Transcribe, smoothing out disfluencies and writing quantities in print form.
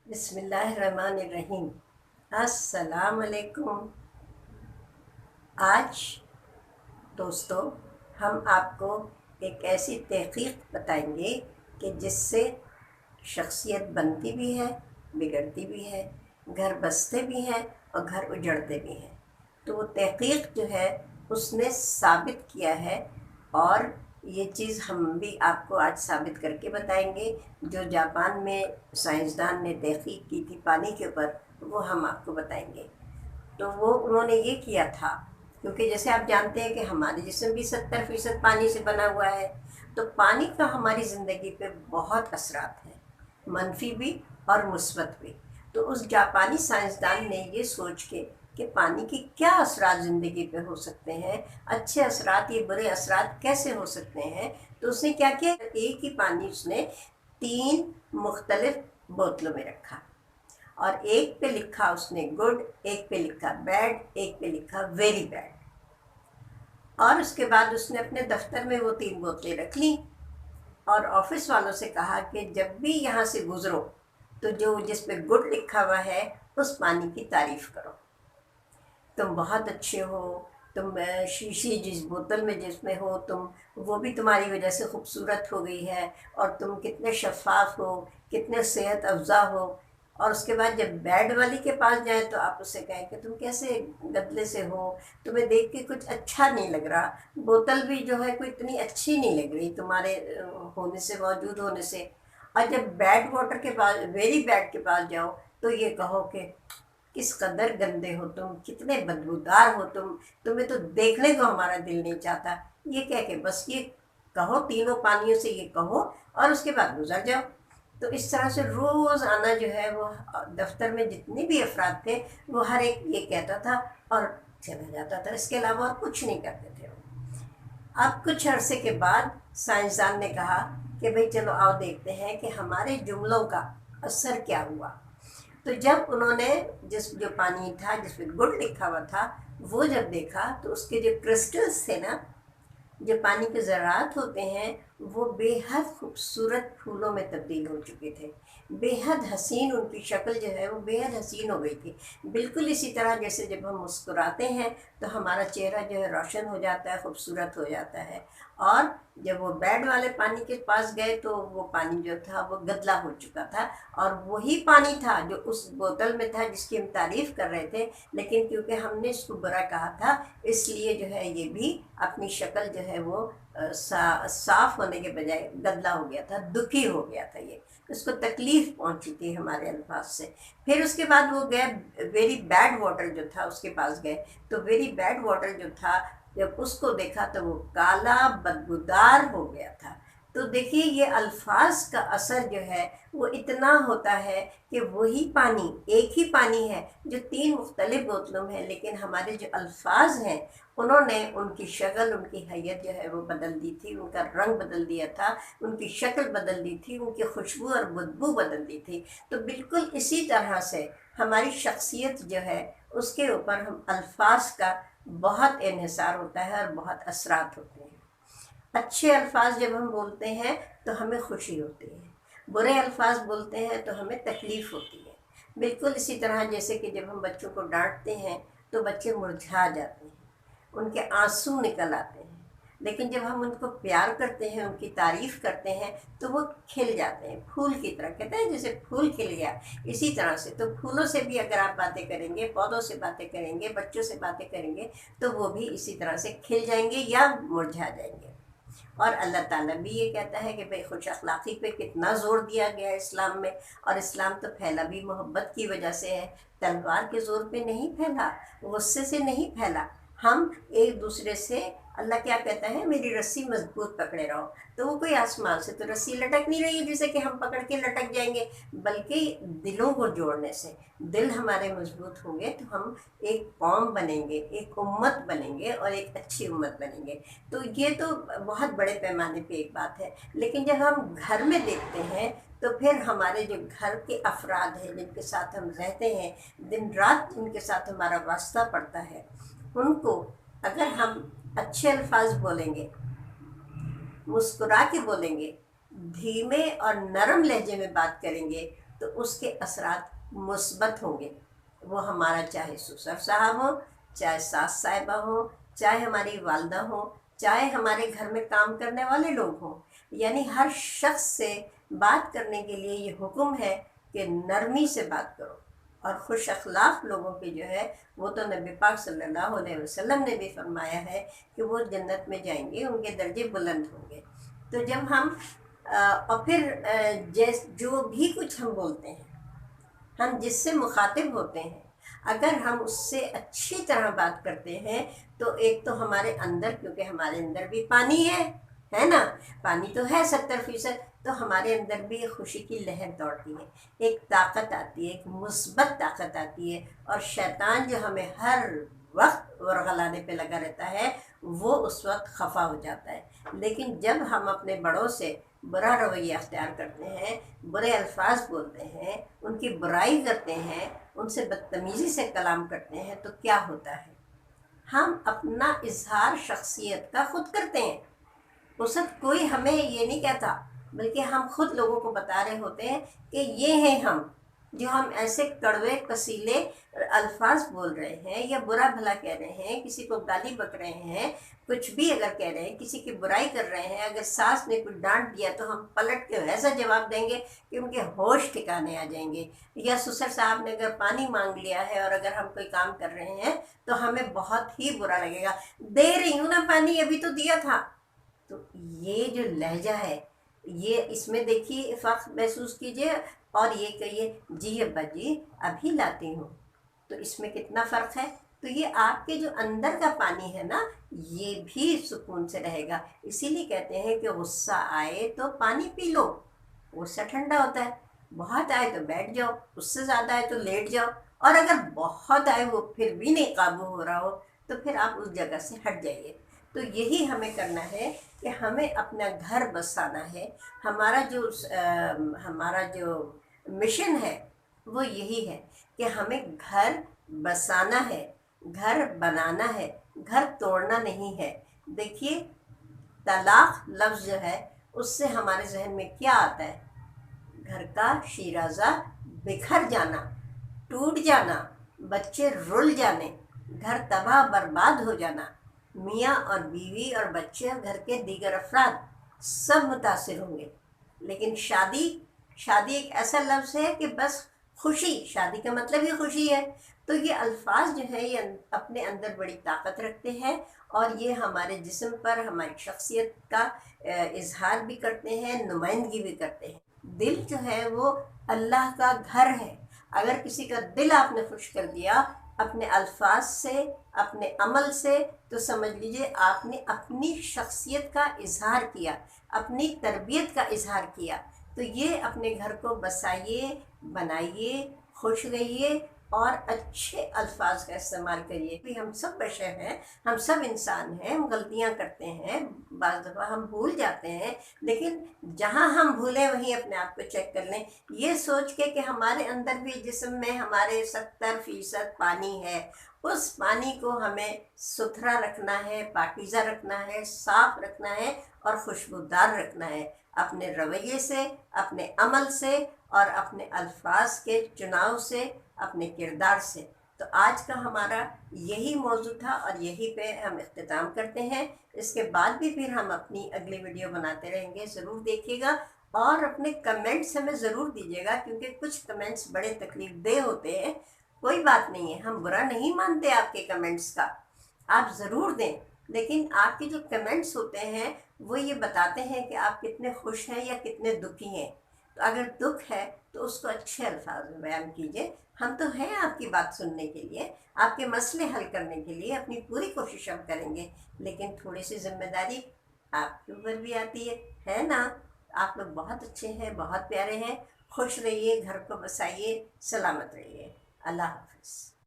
بسم اللہ الرحمن الرحیم۔ السلام علیکم۔ آج دوستو ہم آپ کو ایک ایسی تحقیق بتائیں گے کہ جس سے شخصیت بنتی بھی ہے، بگڑتی بھی ہے، گھر بستے بھی ہیں اور گھر اجڑتے بھی ہیں۔ تو وہ تحقیق جو ہے اس نے ثابت کیا ہے، اور یہ چیز ہم بھی آپ کو آج ثابت کر کے بتائیں گے۔ جو جاپان میں سائنسدان نے تحقیق کی تھی پانی کے اوپر، وہ ہم آپ کو بتائیں گے۔ تو وہ انہوں نے یہ کیا تھا، کیونکہ جیسے آپ جانتے ہیں کہ ہمارے جسم بھی 70% پانی سے بنا ہوا ہے، تو پانی کا ہماری زندگی پہ بہت اثرات ہیں، منفی بھی اور مثبت بھی۔ تو اس جاپانی سائنسدان نے یہ سوچ کے کہ پانی کے کیا اثرات زندگی پہ ہو سکتے ہیں، اچھے اثرات یا برے اثرات کیسے ہو سکتے ہیں، تو اس نے کیا کیا، ایک ہی پانی اس نے 3 مختلف بوتلوں میں رکھا، اور ایک پہ لکھا اس نے گڈ، ایک پہ لکھا بیڈ، ایک پہ لکھا ویری بیڈ۔ اور اس کے بعد اس نے اپنے دفتر میں وہ 3 بوتلیں رکھ لیں، اور آفس والوں سے کہا کہ جب بھی یہاں سے گزرو تو جس پہ گڈ لکھا ہوا ہے اس پانی کی تعریف کرو، تم بہت اچھے ہو، تم شیشے جس بوتل میں جس میں ہو تم، وہ بھی تمہاری وجہ سے خوبصورت ہو گئی ہے، اور تم کتنے شفاف ہو، کتنے صحت افزا ہو۔ اور اس کے بعد جب بیڈ والی کے پاس جائیں تو آپ اس سے کہیں کہ تم کیسے گدلے سے ہو، تمہیں دیکھ کے کچھ اچھا نہیں لگ رہا، بوتل بھی جو ہے کوئی اتنی اچھی نہیں لگ رہی تمہارے ہونے سے، موجود ہونے سے۔ اور جب بیڈ واٹر کے پاس، ویری بیڈ کے پاس جاؤ تو یہ کہو کہ کس قدر گندے ہو تم، کتنے بدبودار ہو تم، تمہیں تو دیکھنے کو ہمارا دل نہیں چاہتا۔ یہ کہہ کے بس یہ کہو، تینوں پانیوں سے یہ کہو، اور اس کے بعد گزر جاؤ۔ تو اس طرح سے روز آنا جو ہے، وہ دفتر میں جتنے بھی افراد تھے وہ ہر ایک یہ کہتا تھا اور چلا جاتا تھا، اس کے علاوہ اور کچھ نہیں کرتے تھے۔ اب کچھ عرصے کے بعد سائنسدان نے کہا کہ بھئی چلو آؤ دیکھتے ہیں کہ ہمارے جملوں کا اثر کیا ہوا۔ تو جب انہوں نے جو پانی تھا جس پہ گڈ لکھا ہوا تھا وہ جب دیکھا تو اس کے جو کرسٹلز تھے نا، جو پانی کے ذرات ہوتے ہیں، وہ بے حد خوبصورت پھولوں میں تبدیل ہو چکے تھے، بے حد حسین، ان کی شکل جو ہے وہ بے حد حسین ہو گئی تھی۔ بالکل اسی طرح جیسے جب ہم مسکراتے ہیں تو ہمارا چہرہ جو ہے روشن ہو جاتا ہے، خوبصورت ہو جاتا ہے۔ اور جب وہ بیڈ والے پانی کے پاس گئے تو وہ پانی جو تھا وہ گدلا ہو چکا تھا، اور وہی پانی تھا جو اس بوتل میں تھا جس کی ہم تعریف کر رہے تھے، لیکن کیونکہ ہم نے اس کو برا کہا تھا اس لیے جو ہے یہ بھی اپنی شکل جو ہے وہ صاف ہونے کے بجائے گدلا ہو گیا تھا، دکھی ہو گیا تھا، یہ اس کو تکلیف پہنچی تھی ہمارے الفاظ سے۔ پھر اس کے بعد وہ گئے ویری بیڈ واٹر جو تھا اس کے پاس گئے، تو ویری بیڈ واٹر جو تھا جب اس کو دیکھا تو وہ کالا بدبودار ہو گیا تھا۔ تو دیکھیے یہ الفاظ کا اثر جو ہے وہ اتنا ہوتا ہے کہ وہی پانی، ایک ہی پانی ہے جو 3 مختلف بوتلوں میں ہے، لیکن ہمارے جو الفاظ ہیں انہوں نے ان کی شکل، ان کی حیت جو ہے وہ بدل دی تھی، ان کا رنگ بدل دیا تھا، ان کی شکل بدل دی تھی، ان کی خوشبو اور بدبو بدل دی تھی۔ تو بالکل اسی طرح سے ہماری شخصیت جو ہے اس کے اوپر ہم الفاظ کا بہت انحصار ہوتا ہے اور بہت اثرات ہوتے ہیں۔ اچھے الفاظ جب ہم بولتے ہیں تو ہمیں خوشی ہوتی ہے، برے الفاظ بولتے ہیں تو ہمیں تکلیف ہوتی ہے۔ بالکل اسی طرح جیسے کہ جب ہم بچوں کو ڈانٹتے ہیں تو بچے مرجھا جاتے ہیں، ان کے آنسو نکل آتے ہیں، لیکن جب ہم ان کو پیار کرتے ہیں، ان کی تعریف کرتے ہیں تو وہ کھل جاتے ہیں، پھول کی طرح، کہتے ہیں جیسے پھول کھل گیا، اسی طرح سے۔ تو پھولوں سے بھی اگر آپ باتیں کریں گے، پودوں سے باتیں کریں گے، بچوں سے باتیں کریں گے تو وہ بھی اسی طرح سے کھل جائیں گے یا مرجھا جائیں گے۔ اور اللہ تعالیٰ بھی یہ کہتا ہے کہ بھئی خوش اخلاقی پہ کتنا زور دیا گیا ہے اسلام میں، اور اسلام تو پھیلا بھی محبت کی وجہ سے ہے، تلوار کے زور پہ نہیں پھیلا، غصے سے نہیں پھیلا۔ ہم ایک دوسرے سے، اللہ کیا کہتا ہے، میری رسی مضبوط پکڑے رہو، تو وہ کوئی آسمان سے تو رسی لٹک نہیں رہی ہے جسے کہ ہم پکڑ کے لٹک جائیں گے، بلکہ دلوں کو جوڑنے سے، دل ہمارے مضبوط ہوں گے تو ہم ایک قوم بنیں گے، ایک امت بنیں گے، اور ایک اچھی امت بنیں گے۔ تو یہ تو بہت بڑے پیمانے پہ ایک بات ہے، لیکن جب ہم گھر میں دیکھتے ہیں تو پھر ہمارے جو گھر کے افراد ہیں جن کے ساتھ ہم رہتے ہیں، دن رات جن کے ساتھ ہمارا واسطہ پڑتا ہے، ان کو اگر ہم اچھے الفاظ بولیں گے، مسکرا کے بولیں گے، دھیمے اور نرم لہجے میں بات کریں گے، تو اس کے اثرات مثبت ہوں گے. وہ ہمارا چاہے سسر صاحب ہوں، چاہے ساس صاحبہ ہوں، چاہے ہماری والدہ ہوں، چاہے ہمارے گھر میں کام کرنے والے لوگ ہوں. یعنی ہر شخص سے بات کرنے کے لیے یہ حکم ہے کہ نرمی سے بات کرو. اور خوش اخلاق لوگوں کی جو ہے وہ تو نبی پاک صلی اللہ علیہ وسلم نے بھی فرمایا ہے کہ وہ جنت میں جائیں گے، ان کے درجے بلند ہوں گے. تو جب ہم اور پھر جو بھی کچھ ہم بولتے ہیں، ہم جس سے مخاطب ہوتے ہیں، اگر ہم اس سے اچھی طرح بات کرتے ہیں تو ایک تو ہمارے اندر، کیونکہ ہمارے اندر بھی پانی ہے نا، پانی تو ہے 70%، تو ہمارے اندر بھی ایک خوشی کی لہر دوڑتی ہے، ایک طاقت آتی ہے، ایک مثبت طاقت آتی ہے. اور شیطان جو ہمیں ہر وقت ورغلانے پہ لگا رہتا ہے وہ اس وقت خفا ہو جاتا ہے. لیکن جب ہم اپنے بڑوں سے برا رویہ اختیار کرتے ہیں، برے الفاظ بولتے ہیں، ان کی برائی کرتے ہیں، ان سے بدتمیزی سے کلام کرتے ہیں، تو کیا ہوتا ہے؟ ہم اپنا اظہار شخصیت کا خود کرتے ہیں. اس وقت کوئی ہمیں یہ نہیں کہتا، بلکہ ہم خود لوگوں کو بتا رہے ہوتے ہیں کہ یہ ہیں ہم، جو ہم ایسے کڑوے کسیلے الفاظ بول رہے ہیں یا برا بھلا کہہ رہے ہیں، کسی کو گالی بک رہے ہیں، کچھ بھی اگر کہہ رہے ہیں، کسی کی برائی کر رہے ہیں. اگر ساس نے کچھ ڈانٹ دیا تو ہم پلٹ کے ویسا جواب دیں گے کہ ان کے ہوش ٹھکانے آ جائیں گے. یا سسر صاحب نے اگر پانی مانگ لیا ہے اور اگر ہم کوئی کام کر رہے ہیں تو ہمیں بہت ہی برا لگے گا، دے رہی ہوں نا پانی، ابھی تو دیا تھا. تو یہ جو لہجہ ہے، یہ اس میں دیکھیے فرق محسوس کیجیے، اور یہ کہیے جی ابا جی ابھی لاتی ہوں، تو اس میں کتنا فرق ہے. تو یہ آپ کے جو اندر کا پانی ہے نا، یہ بھی سکون سے رہے گا. اسی لیے کہتے ہیں کہ غصہ آئے تو پانی پی لو، غصہ ٹھنڈا ہوتا ہے. بہت آئے تو بیٹھ جاؤ، اس سے زیادہ آئے تو لیٹ جاؤ، اور اگر بہت آئے وہ پھر بھی نہیں قابو ہو رہا ہو تو پھر آپ اس جگہ سے ہٹ جائیے. تو یہی ہمیں کرنا ہے کہ ہمیں اپنا گھر بسانا ہے. ہمارا جو مشن ہے وہ یہی ہے کہ ہمیں گھر بسانا ہے، گھر بنانا ہے، گھر توڑنا نہیں ہے. دیکھیے طلاق لفظ جو ہے اس سے ہمارے ذہن میں کیا آتا ہے؟ گھر کا شیرازہ بکھر جانا، ٹوٹ جانا، بچے رل جانے، گھر تباہ برباد ہو جانا، میاں اور بیوی اور بچے اور گھر کے دیگر افراد سب متاثر ہوں گے. لیکن شادی ایک ایسا لفظ ہے کہ بس خوشی، شادی کا مطلب ہی خوشی ہے. تو یہ الفاظ جو ہے یہ اپنے اندر بڑی طاقت رکھتے ہیں، اور یہ ہمارے جسم پر ہماری شخصیت کا اظہار بھی کرتے ہیں، نمائندگی بھی کرتے ہیں. دل جو ہے وہ اللہ کا گھر ہے. اگر کسی کا دل آپ نے خوش کر دیا اپنے الفاظ سے، اپنے عمل سے، تو سمجھ لیجئے آپ نے اپنی شخصیت کا اظہار کیا، اپنی تربیت کا اظہار کیا. تو یہ اپنے گھر کو بسائیے، بنائیے، خوش رہیے اور اچھے الفاظ کا استعمال کریے. ہم سب بشر ہیں، ہم سب انسان ہیں، ہم غلطیاں کرتے ہیں، بعض دفعہ ہم بھول جاتے ہیں. لیکن جہاں ہم بھولیں وہیں اپنے آپ کو چیک کر لیں، یہ سوچ کے کہ ہمارے اندر بھی جسم میں ہمارے 70% پانی ہے. اس پانی کو ہمیں ستھرا رکھنا ہے، پاکیزہ رکھنا ہے، صاف رکھنا ہے اور خوشبودار رکھنا ہے، اپنے رویے سے، اپنے عمل سے اور اپنے الفاظ کے چناؤ سے، اپنے کردار سے. تو آج کا ہمارا یہی موضوع تھا اور یہی پہ ہم اختتام کرتے ہیں. اس کے بعد بھی پھر ہم اپنی اگلی ویڈیو بناتے رہیں گے، ضرور دیکھیے گا اور اپنے کمنٹس ہمیں ضرور دیجیے گا، کیونکہ کچھ کمنٹس بڑے تکلیف دہ ہوتے ہیں. کوئی بات نہیں ہے، ہم برا نہیں مانتے آپ کے کمنٹس کا، آپ ضرور دیں، لیکن آپ کے جو کمنٹس ہوتے ہیں وہ یہ بتاتے ہیں کہ آپ کتنے خوش ہیں یا کتنے دکھی ہیں. تو اگر دکھ ہے تو اس کو اچھے الفاظ میں بیان کیجیے. ہم تو ہیں آپ کی بات سننے کے لیے، آپ کے مسئلے حل کرنے کے لیے اپنی پوری کوشش ہم کریں گے. لیکن تھوڑی سی ذمہ داری آپ کے اوپر بھی آتی ہے نا. آپ لوگ بہت اچھے ہیں، بہت پیارے ہیں. خوش رہیے، گھر کو بسائیے، سلامت رہیے. اللہ حافظ.